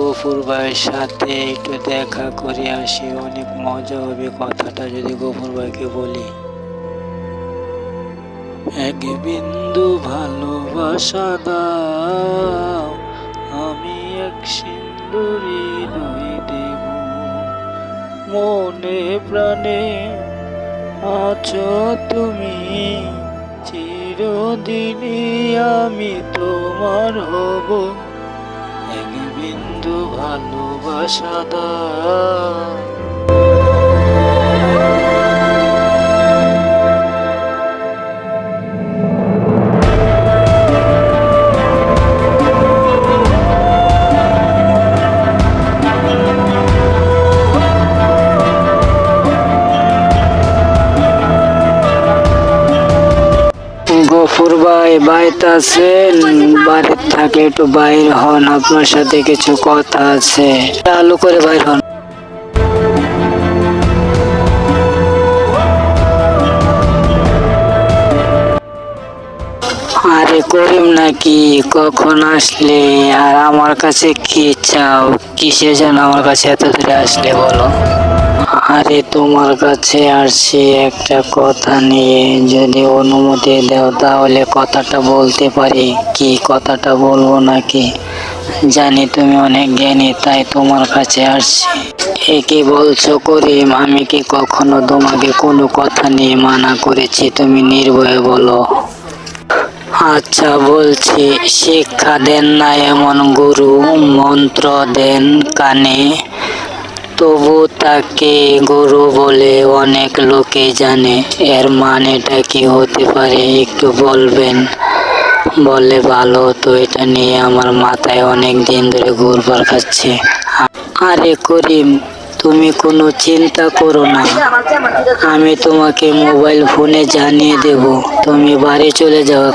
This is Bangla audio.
গফুর ভাইয়ের সাথে একটু দেখা করে আসি, অনেক মজা হবে। কথাটা যদি গফুর ভাইকে বলি, এক বিন্দু ভালোবাসা দাও, আমি এক সিন্দুরি হৃদয় দেব, মনে প্রাণে আছো তুমি, চিরদিনই আমি তোমার হব, এক বিন্দু ভালোবাসা দাও। গফুর ভাই বাড়িতে আছেন? বাড়ির থাকে একটু বাইর হন, আপনার সাথে কিছু কথা আছে। চালু করে বাইর হন। আরে করিম নাকি? কখন আসলে? আর আমার কাছে কি চাও? কিসে যেন আমার কাছে এত দূরে আসলে বলো? আরে তোমার কাছে আসছি একটা কথা নিয়ে, যদি অনুমতি দাও তাহলে কথাটা বলতে পারি। কি কথাটা বলবো নাকি? জানি তুমি অনেক জ্ঞানী, তাই তোমার কাছে আসছি। এ কি বলছো করিম? আমি কি কখনো তোমাকে কোনো কথা নিয়ে মানা করেছি? তুমি নির্ভয়ে বলো। আচ্ছা বলছি, শিক্ষা দেন না এমন গুরু, মন্ত্র দেন কানে, তবু তাকে গুরু বলে অনেক লোকে জানে। এর মানেটা কি হতে পারে একটু বলবেন? বললে ভালো হতো, এটা নিয়ে আমার মাথায় অনেক দিন ধরে ঘুরপাক খাচ্ছে। আরে করিম, তুমি কোনো চিন্তা করো না, আমি তোমাকে মোবাইল ফোনে জানিয়ে দেব। তুমি বাড়ি চলে যাও।